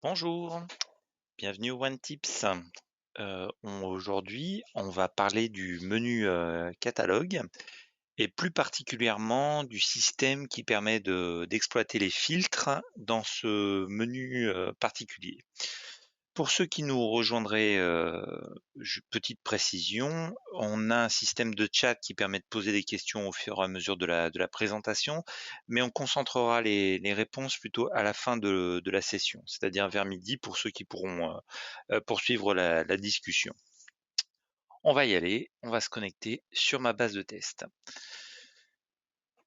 Bonjour, bienvenue au One Tips. Aujourd'hui, on va parler du menu catalogue et plus particulièrement du système qui permet d'exploiter les filtres dans ce menu particulier. Pour ceux qui nous rejoindraient, petite précision, on a un système de chat qui permet de poser des questions au fur et à mesure de la présentation, mais on concentrera les réponses plutôt à la fin de la session, c'est-à-dire vers midi pour ceux qui pourront poursuivre la discussion. On va y aller, on va se connecter sur ma base de test.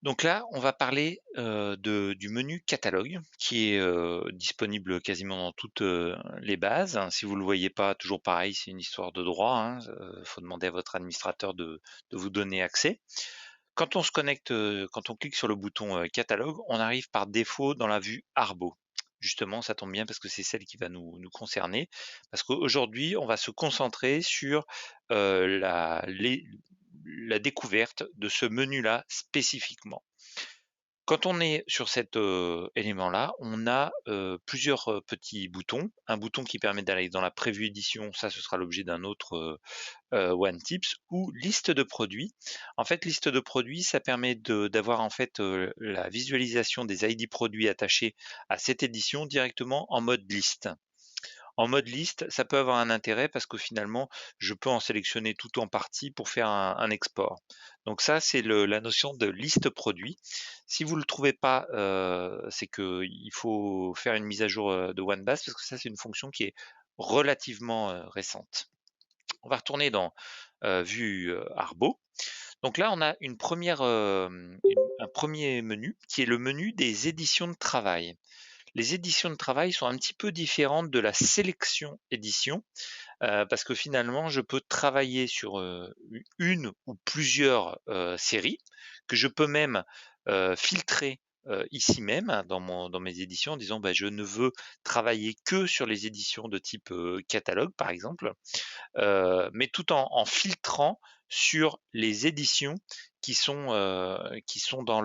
Donc là, on va parler du menu catalogue qui est disponible quasiment dans toutes les bases. Si vous ne le voyez pas, toujours pareil, c'est une histoire de droit, hein. Faut demander à votre administrateur de vous donner accès. Quand on se connecte, quand on clique sur le bouton catalogue, on arrive par défaut dans la vue Arbo. Justement, ça tombe bien parce que c'est celle qui va nous concerner. Parce qu'aujourd'hui, on va se concentrer sur la découverte de ce menu-là spécifiquement. Quand on est sur cet élément-là, on a plusieurs petits boutons. Un bouton qui permet d'aller dans la prévue édition, ça ce sera l'objet d'un autre One Tips, ou liste de produits. En fait, liste de produits, ça permet d'avoir en fait la visualisation des ID produits attachés à cette édition directement en mode liste. En mode liste, ça peut avoir un intérêt parce que finalement, je peux en sélectionner tout ou en partie pour faire un export. Donc ça, c'est la notion de liste produit. Si vous ne le trouvez pas, c'est qu'il faut faire une mise à jour de OneBase parce que ça, c'est une fonction qui est relativement récente. On va retourner dans vue Arbo. Donc là, on a un premier menu qui est le menu des éditions de travail. Les éditions de travail sont un petit peu différentes de la sélection édition, parce que finalement, je peux travailler sur une ou plusieurs séries, que je peux même filtrer ici même dans mes éditions en disant bah, je ne veux travailler que sur les éditions de type catalogue, par exemple, mais tout en filtrant sur les éditions qui sont dans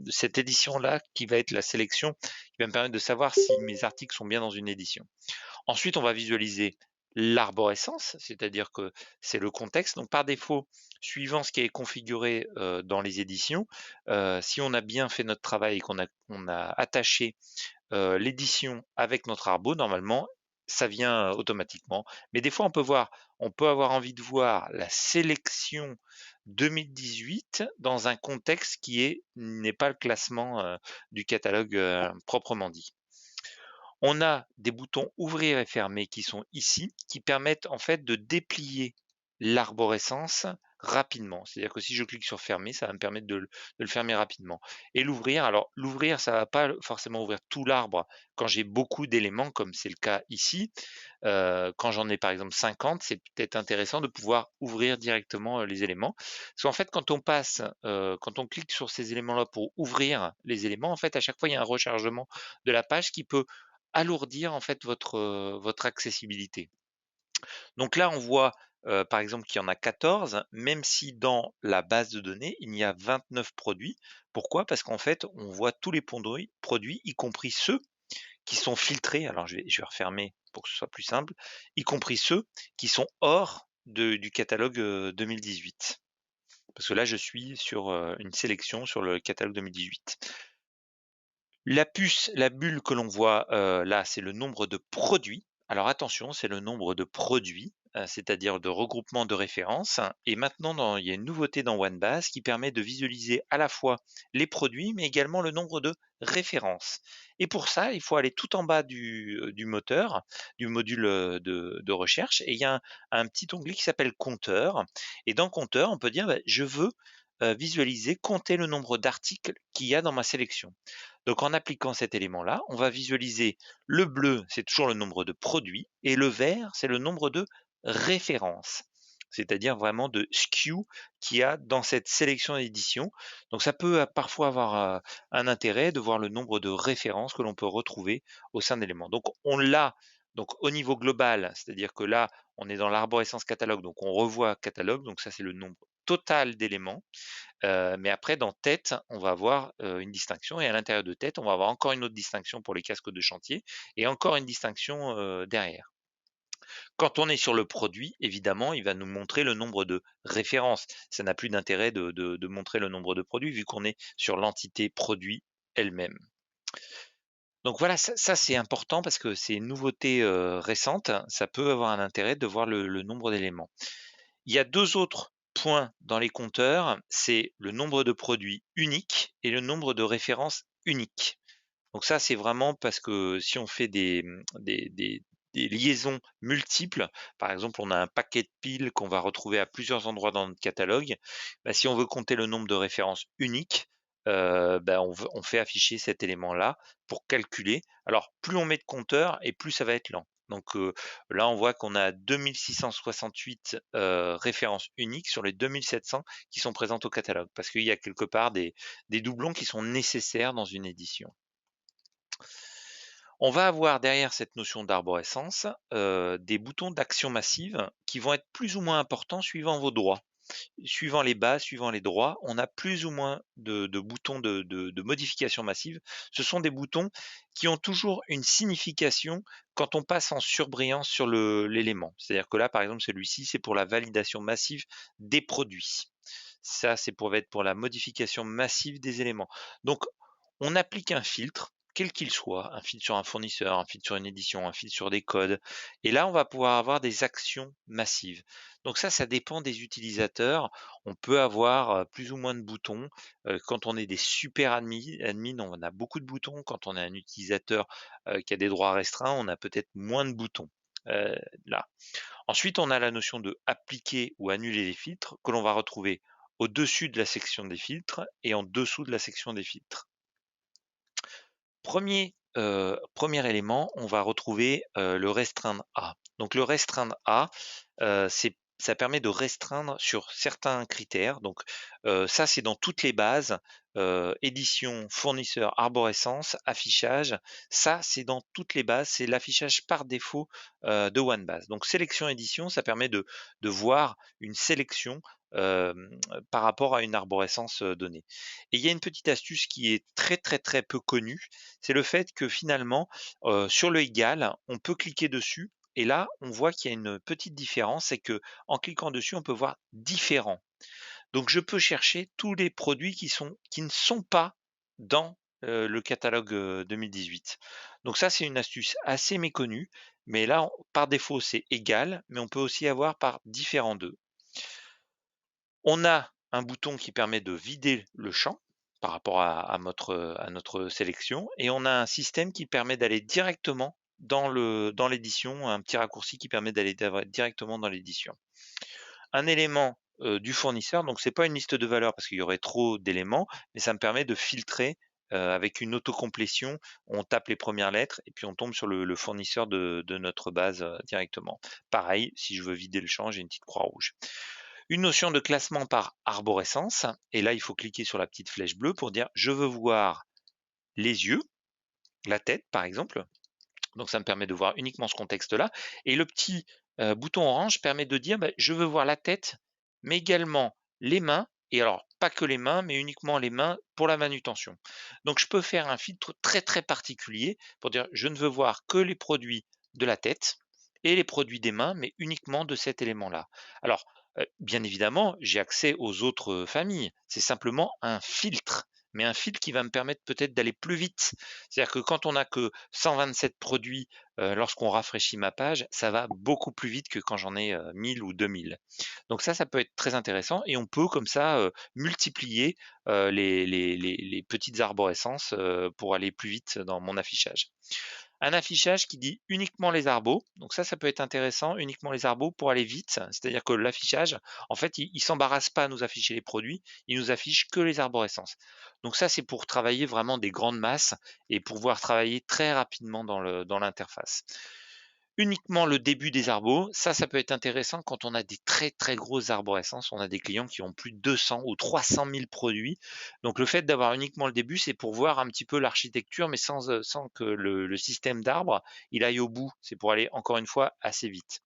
cette édition-là, qui va être la sélection, qui va me permettre de savoir si mes articles sont bien dans une édition. Ensuite, on va visualiser l'arborescence, c'est-à-dire que c'est le contexte. Donc par défaut, suivant ce qui est configuré dans les éditions, si on a bien fait notre travail et qu'on a attaché l'édition avec notre arbo, normalement, ça vient automatiquement. Mais des fois, on peut avoir envie de voir la sélection 2018 dans un contexte n'est pas le classement du catalogue proprement dit. On a des boutons ouvrir et fermer qui sont ici, qui permettent en fait de déplier l'arborescence rapidement. C'est-à-dire que si je clique sur fermer, ça va me permettre de le fermer rapidement. Et l'ouvrir, alors l'ouvrir, ça va pas forcément ouvrir tout l'arbre quand j'ai beaucoup d'éléments, comme c'est le cas ici. Quand j'en ai par exemple 50, c'est peut-être intéressant de pouvoir ouvrir directement les éléments. Parce qu'en fait, quand on clique sur ces éléments-là pour ouvrir les éléments, en fait, à chaque fois, il y a un rechargement de la page qui peut alourdir en fait votre accessibilité. Donc là, on voit par exemple qu'il y en a 14, même si dans la base de données, il y a 29 produits. Pourquoi? Parce qu'en fait, on voit tous les produits, y compris ceux qui sont filtrés. Alors je vais refermer pour que ce soit plus simple, y compris ceux qui sont hors du catalogue 2018. Parce que là, je suis sur une sélection sur le catalogue 2018. La puce, la bulle que l'on voit là, c'est le nombre de produits. Alors attention, c'est le nombre de produits, c'est-à-dire de regroupement de références. Et maintenant, il y a une nouveauté dans OneBase qui permet de visualiser à la fois les produits, mais également le nombre de références. Et pour ça, il faut aller tout en bas du moteur, du module de recherche, et il y a un petit onglet qui s'appelle compteur. Et dans compteur, on peut dire, bah, je veux visualiser, compter le nombre d'articles qu'il y a dans ma sélection. Donc en appliquant cet élément-là, on va visualiser le bleu, c'est toujours le nombre de produits, et le vert, c'est le nombre de références, c'est-à-dire vraiment de SKU qu'il y a dans cette sélection d'édition. Donc ça peut parfois avoir un intérêt de voir le nombre de références que l'on peut retrouver au sein d'éléments. Donc on l'a donc au niveau global, c'est-à-dire que là, on est dans l'arborescence catalogue, donc on revoit catalogue, donc ça c'est le nombre total d'éléments. Mais après dans tête, on va avoir, une distinction et à l'intérieur de tête, on va avoir encore une autre distinction pour les casques de chantier et encore une distinction, derrière. Quand on est sur le produit, évidemment, il va nous montrer le nombre de références. Ça n'a plus d'intérêt de montrer le nombre de produits vu qu'on est sur l'entité produit elle-même. Donc voilà, ça c'est important parce que c'est une nouveauté, récente. Ça peut avoir un intérêt de voir le nombre d'éléments. Il y a 2 autres points dans les compteurs, c'est le nombre de produits uniques et le nombre de références uniques. Donc ça, c'est vraiment parce que si on fait des liaisons multiples, par exemple, on a un paquet de piles qu'on va retrouver à plusieurs endroits dans notre catalogue, bah, si on veut compter le nombre de références uniques, bah, on fait afficher cet élément-là pour calculer. Alors, plus on met de compteurs et plus ça va être lent. Donc là, on voit qu'on a 2668 références uniques sur les 2700 qui sont présentes au catalogue, parce qu'il y a quelque part des doublons qui sont nécessaires dans une édition. On va avoir derrière cette notion d'arborescence, des boutons d'action massive qui vont être plus ou moins importants suivant vos droits. Suivant les bases, suivant les droits, on a plus ou moins de boutons de modification massive. Ce sont des boutons qui ont toujours une signification quand on passe en surbrillance sur l'élément. C'est-à-dire que là, par exemple, celui-ci, c'est pour la validation massive des produits. Ça, c'est pour être pour la modification massive des éléments. Donc, on applique un filtre, quel qu'il soit, un filtre sur un fournisseur, un filtre sur une édition, un filtre sur des codes. Et là, on va pouvoir avoir des actions massives. Donc ça dépend des utilisateurs. On peut avoir plus ou moins de boutons. Quand on est des super admins, on a beaucoup de boutons. Quand on est un utilisateur qui a des droits restreints, on a peut-être moins de boutons. Là. Ensuite, on a la notion de appliquer ou annuler les filtres que l'on va retrouver au-dessus de la section des filtres et en dessous de la section des filtres. Premier élément, on va retrouver le restreindre à. Donc le restreindre à, ça permet de restreindre sur certains critères. Donc ça, c'est dans toutes les bases, édition, fournisseur, arborescence, affichage. Ça, c'est dans toutes les bases, c'est l'affichage par défaut de OneBase. Donc sélection édition, ça permet de voir une sélection par rapport à une arborescence donnée. Et il y a une petite astuce qui est très peu connue, c'est le fait que finalement, sur le égal, on peut cliquer dessus et là, on voit qu'il y a une petite différence, c'est que en cliquant dessus, on peut voir différents. Donc je peux chercher tous les produits qui ne sont pas dans, le catalogue, 2018. Donc ça, c'est une astuce assez méconnue, mais là, par défaut, c'est égal, mais on peut aussi avoir par différents d'eux. On a un bouton qui permet de vider le champ par rapport à notre sélection et on a un système qui permet d'aller directement dans l'édition, un petit raccourci qui permet d'aller directement dans l'édition. Un élément du fournisseur, donc c'est pas une liste de valeurs parce qu'il y aurait trop d'éléments, mais ça me permet de filtrer avec une autocomplétion. On tape les premières lettres et puis on tombe sur le fournisseur de notre base directement. Pareil, si je veux vider le champ, j'ai une petite croix rouge. Une notion de classement par arborescence, et là il faut cliquer sur la petite flèche bleue pour dire je veux voir les yeux, la tête par exemple, donc ça me permet de voir uniquement ce contexte-là, et le petit bouton orange permet de dire je veux voir la tête, mais également les mains, et alors pas que les mains, mais uniquement les mains pour la manutention. Donc je peux faire un filtre très particulier pour dire je ne veux voir que les produits de la tête et les produits des mains, mais uniquement de cet élément-là. Alors, bien évidemment, j'ai accès aux autres familles. C'est simplement un filtre, mais un filtre qui va me permettre peut-être d'aller plus vite. C'est-à-dire que quand on n'a que 127 produits, lorsqu'on rafraîchit ma page, ça va beaucoup plus vite que quand j'en ai 1000 ou 2000. Donc ça peut être très intéressant et on peut comme ça multiplier les petites arborescences pour aller plus vite dans mon affichage. Un affichage qui dit uniquement les arbos, donc ça peut être intéressant, uniquement les arbos pour aller vite, c'est-à-dire que l'affichage, en fait, il s'embarrasse pas à nous afficher les produits, il nous affiche que les arborescences. Donc ça, c'est pour travailler vraiment des grandes masses et pouvoir travailler très rapidement dans l'interface. Uniquement le début des arbos, ça peut être intéressant quand on a des très grosses arborescences. On a des clients qui ont plus de 200 ou 300 000 produits. Donc le fait d'avoir uniquement le début, c'est pour voir un petit peu l'architecture, mais sans que le système d'arbres il aille au bout. C'est pour aller encore une fois assez vite.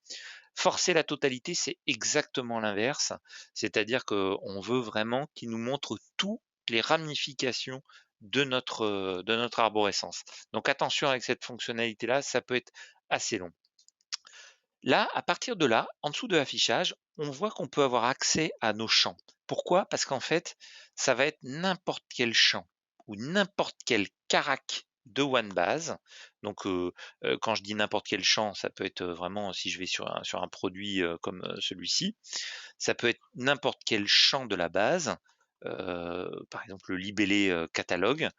Forcer la totalité, c'est exactement l'inverse, c'est-à-dire qu'on veut vraiment qu'il nous montre toutes les ramifications de notre arborescence. Donc attention avec cette fonctionnalité-là, ça peut être assez long. Là, à partir de là, en dessous de l'affichage, on voit qu'on peut avoir accès à nos champs. Pourquoi? Parce qu'en fait, ça va être n'importe quel champ ou n'importe quel carac de OneBase. Donc, quand je dis n'importe quel champ, ça peut être vraiment si je vais sur un produit comme celui-ci, ça peut être n'importe quel champ de la base, par exemple le libellé catalogue.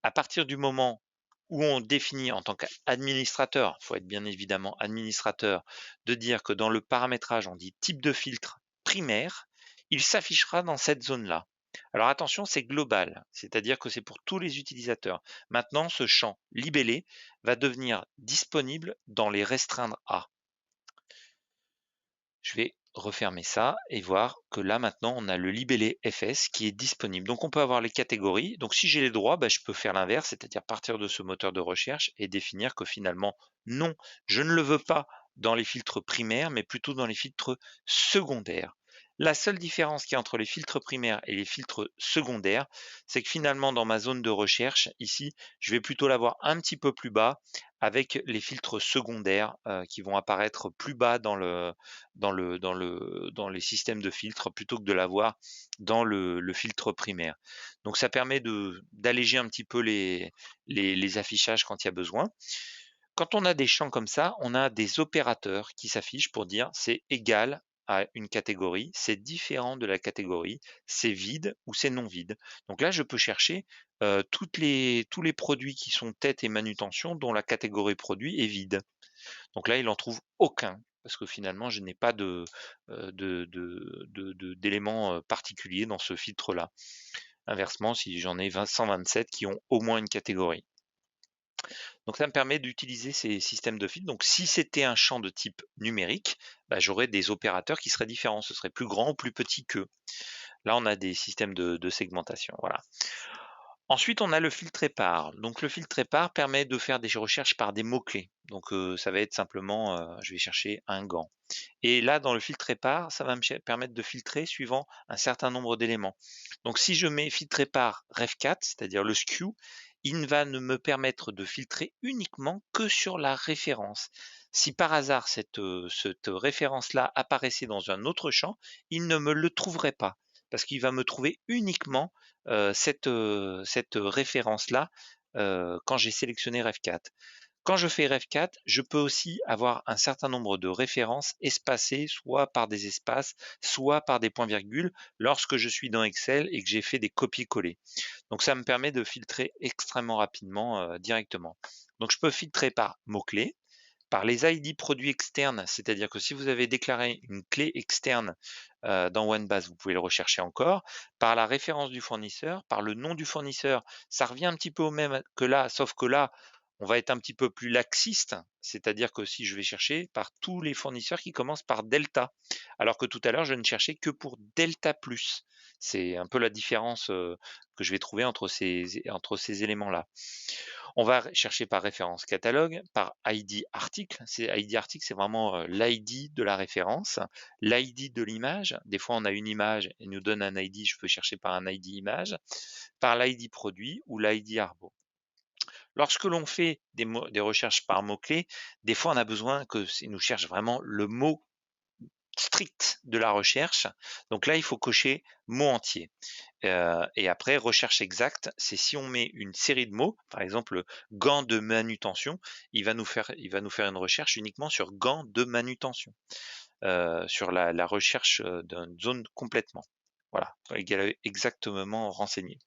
À partir du moment où on définit en tant qu'administrateur, il faut être bien évidemment administrateur, de dire que dans le paramétrage, on dit type de filtre primaire, il s'affichera dans cette zone-là. Alors attention, c'est global, c'est-à-dire que c'est pour tous les utilisateurs. Maintenant, ce champ libellé va devenir disponible dans les restreindre à. Je vais refermer ça et voir que là maintenant on a le libellé FS qui est disponible. Donc on peut avoir les catégories. Donc si j'ai les droits, je peux faire l'inverse, c'est-à-dire partir de ce moteur de recherche et définir que finalement non, je ne le veux pas dans les filtres primaires, mais plutôt dans les filtres secondaires. La seule différence qu'il y a entre les filtres primaires et les filtres secondaires, c'est que finalement dans ma zone de recherche, ici, je vais plutôt l'avoir un petit peu plus bas avec les filtres secondaires qui vont apparaître plus bas dans les systèmes de filtres plutôt que de l'avoir dans le filtre primaire. Donc ça permet d'alléger un petit peu les affichages quand il y a besoin. Quand on a des champs comme ça, on a des opérateurs qui s'affichent pour dire c'est égal à une catégorie, c'est différent de la catégorie, c'est vide ou c'est non vide. Donc là, je peux chercher tous les produits qui sont tête et manutention dont la catégorie produit est vide. Donc là, il en trouve aucun parce que finalement, je n'ai pas d'éléments particuliers dans ce filtre-là. Inversement, si j'en ai 127 qui ont au moins une catégorie. Donc ça me permet d'utiliser ces systèmes de filtres. Donc si c'était un champ de type numérique, j'aurais des opérateurs qui seraient différents. Ce serait plus grand ou plus petit qu'eux. Là, on a des systèmes de segmentation. Voilà. Ensuite, on a le filtre épars. Donc le filtre épars permet de faire des recherches par des mots-clés. Donc ça va être simplement, je vais chercher un gant. Et là, dans le filtre épars, ça va me permettre de filtrer suivant un certain nombre d'éléments. Donc si je mets filtre épars ref4, c'est-à-dire le SKU, il va ne me permettre de filtrer uniquement que sur la référence. Si par hasard cette référence-là apparaissait dans un autre champ, il ne me le trouverait pas parce qu'il va me trouver uniquement cette référence-là quand j'ai sélectionné ref4. Quand je fais ref4, je peux aussi avoir un certain nombre de références espacées, soit par des espaces, soit par des points-virgules, lorsque je suis dans Excel et que j'ai fait des copier-coller. Donc ça me permet de filtrer extrêmement rapidement directement. Donc je peux filtrer par mots-clés, par les ID produits externes, c'est-à-dire que si vous avez déclaré une clé externe dans OneBase, vous pouvez le rechercher encore, par la référence du fournisseur, par le nom du fournisseur. Ça revient un petit peu au même que là, sauf que là, on va être un petit peu plus laxiste, c'est-à-dire que si je vais chercher par tous les fournisseurs qui commencent par Delta, alors que tout à l'heure, je ne cherchais que pour Delta+. C'est un peu la différence que je vais trouver entre ces éléments-là. On va chercher par référence catalogue, par ID article. ID article, c'est vraiment l'ID de la référence, l'ID de l'image. Des fois, on a une image et nous donne un ID, je peux chercher par un ID image, par l'ID produit ou l'ID arbo. Lorsque l'on fait des recherches par mots-clés, des fois, on a besoin que nous cherche vraiment le mot strict de la recherche. Donc là, il faut cocher mot entier. Et après, recherche exacte, c'est si on met une série de mots, par exemple gants de manutention, il va nous faire une recherche uniquement sur gants de manutention, sur la recherche d'une zone complètement. Voilà, exactement renseigné.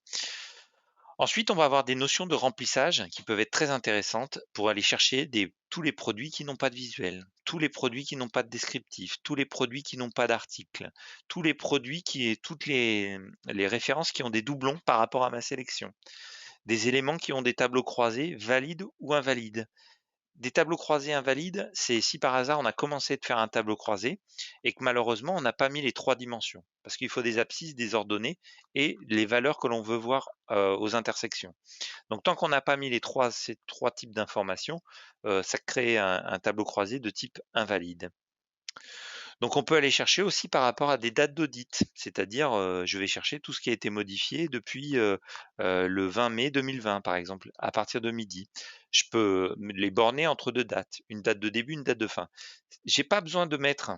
Ensuite, on va avoir des notions de remplissage qui peuvent être très intéressantes pour aller chercher tous les produits qui n'ont pas de visuel, tous les produits qui n'ont pas de descriptif, tous les produits qui n'ont pas d'article, tous les produits toutes les références qui ont des doublons par rapport à ma sélection, des éléments qui ont des tableaux croisés valides ou invalides. Des tableaux croisés invalides, c'est si par hasard on a commencé de faire un tableau croisé et que malheureusement on n'a pas mis les 3 dimensions. Parce qu'il faut des abscisses, des ordonnées et les valeurs que l'on veut voir aux intersections. Donc tant qu'on n'a pas mis ces 3 types d'informations, ça crée un tableau croisé de type invalide. Donc on peut aller chercher aussi par rapport à des dates d'audit, c'est-à-dire, je vais chercher tout ce qui a été modifié depuis, le 20 mai 2020 par exemple, à partir de midi. Je peux me les borner entre 2 dates, une date de début, une date de fin. J'ai pas besoin de mettre,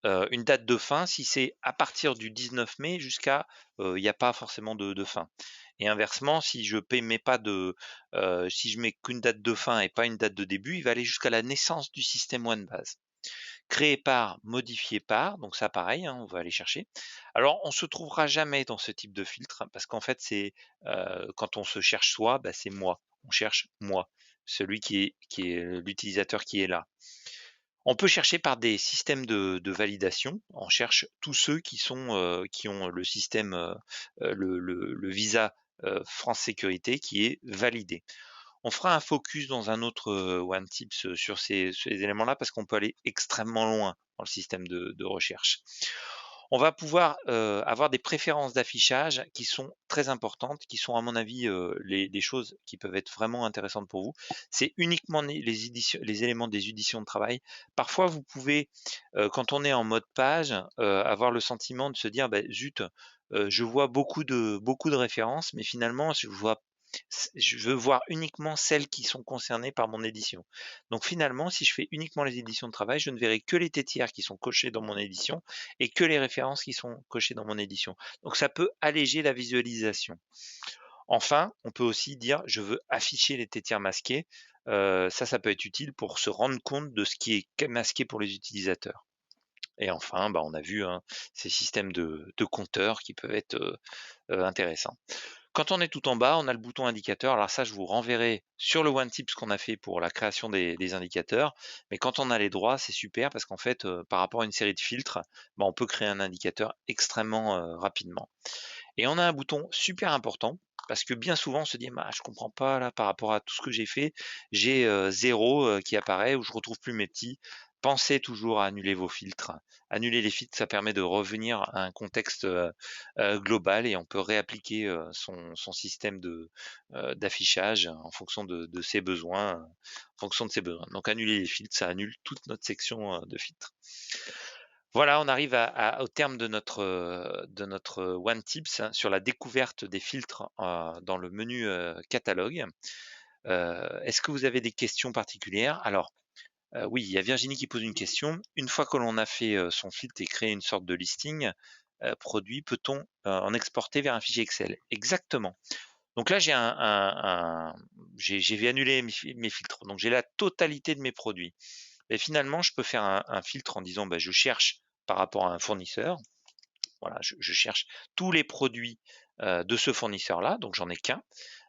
une date de fin si c'est à partir du 19 mai jusqu'à, il y a pas forcément de fin et inversement, si je mets pas de, si je mets qu'une date de fin et pas une date de début, il va aller jusqu'à la naissance du système OneBase. Créé par, modifié par, donc ça pareil, hein, on va aller chercher. Alors on se trouvera jamais dans ce type de filtre parce qu'en fait c'est, quand on se cherche soi, bah, c'est moi. On cherche moi, celui qui est l'utilisateur qui est là. On peut chercher par des systèmes de validation. On cherche tous ceux qui sont, qui ont le système, le visa, France Sécurité qui est validé. On fera un focus dans un autre, One Tips, sur ces éléments-là parce qu'on peut aller extrêmement loin dans le système de recherche. On va pouvoir, avoir des préférences d'affichage qui sont très importantes, qui sont à mon avis, les choses qui peuvent être vraiment intéressantes pour vous. C'est uniquement les éléments des éditions de travail. Parfois vous pouvez, quand on est en mode page, avoir le sentiment de se dire: «Bah, zut, je vois beaucoup de références, mais finalement je veux voir uniquement celles qui sont concernées par mon édition». Donc finalement, si je fais uniquement les éditions de travail, je ne verrai que les tétières qui sont cochées dans mon édition et que les références qui sont cochées dans mon édition. Donc ça peut alléger la visualisation. Enfin, on peut aussi dire: «Je veux afficher les tétières masquées». Ça peut être utile pour se rendre compte de ce qui est masqué pour les utilisateurs. Et enfin, bah, on a vu, hein, ces systèmes de compteurs qui peuvent être, intéressants. Quand on est tout en bas, on a le bouton indicateur. Alors ça, je vous renverrai sur le One Tips qu'on a fait pour la création des indicateurs. Mais quand on a les droits, c'est super parce qu'en fait, par rapport à une série de filtres, bah, on peut créer un indicateur extrêmement, rapidement. Et on a un bouton super important parce que bien souvent on se dit: «Bah, je comprends pas là par rapport à tout ce que j'ai fait, j'ai, 0, qui apparaît ou je retrouve plus mes petits». Pensez toujours à annuler vos filtres. Annuler les filtres, ça permet de revenir à un contexte, global et on peut réappliquer, son système d'affichage en fonction de ses besoins, en fonction de ses besoins. Donc annuler les filtres, ça annule toute notre section, de filtres. Voilà, on arrive au terme de notre One Tips hein, sur la découverte des filtres, dans le menu, catalogue. Est-ce que vous avez des questions particulières? Alors, oui, il y a Virginie qui pose une question. Une fois que l'on a fait, son filtre et créé une sorte de listing, produit, peut-on, en exporter vers un fichier Excel? Exactement. Donc là, j'ai annuler mes filtres, donc j'ai la totalité de mes produits. Et finalement, je peux faire un filtre en disant, bah, je cherche par rapport à un fournisseur. Voilà, je cherche tous les produits, de ce fournisseur-là, donc j'en ai qu'un.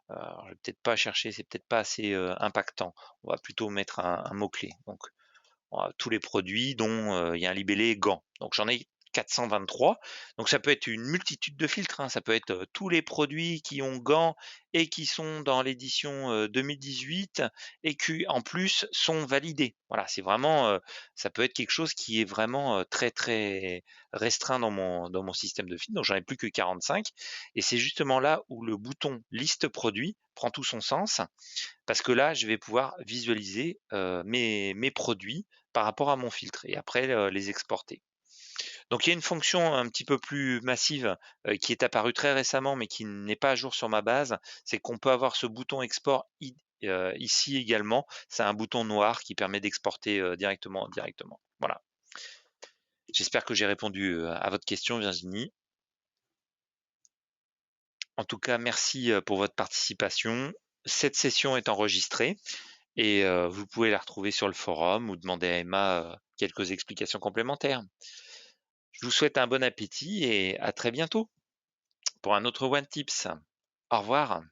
Alors je vais peut-être pas chercher, c'est peut-être pas assez, impactant. On va plutôt mettre un mot-clé. Donc tous les produits dont, il y a un libellé gants. Donc j'en ai 423. Donc ça peut être une multitude de filtres, hein. Ça peut être, tous les produits qui ont gants et qui sont dans l'édition, 2018 et qui en plus sont validés. Voilà, c'est vraiment, ça peut être quelque chose qui est vraiment, très, très restreint dans mon système de filtres. Donc j'en ai plus que 45 et c'est justement là où le bouton liste produits prend tout son sens parce que là, je vais pouvoir visualiser, mes produits par rapport à mon filtre et après, les exporter. Donc il y a une fonction un petit peu plus massive, qui est apparue très récemment, mais qui n'est pas à jour sur ma base, c'est qu'on peut avoir ce bouton export ici également. C'est un bouton noir qui permet d'exporter, directement. Voilà. J'espère que j'ai répondu, à votre question Virginie. En tout cas, merci, pour votre participation. Cette session est enregistrée et vous pouvez la retrouver sur le forum ou demander à Emma, quelques explications complémentaires. Je vous souhaite un bon appétit et à très bientôt pour un autre One Tips. Au revoir.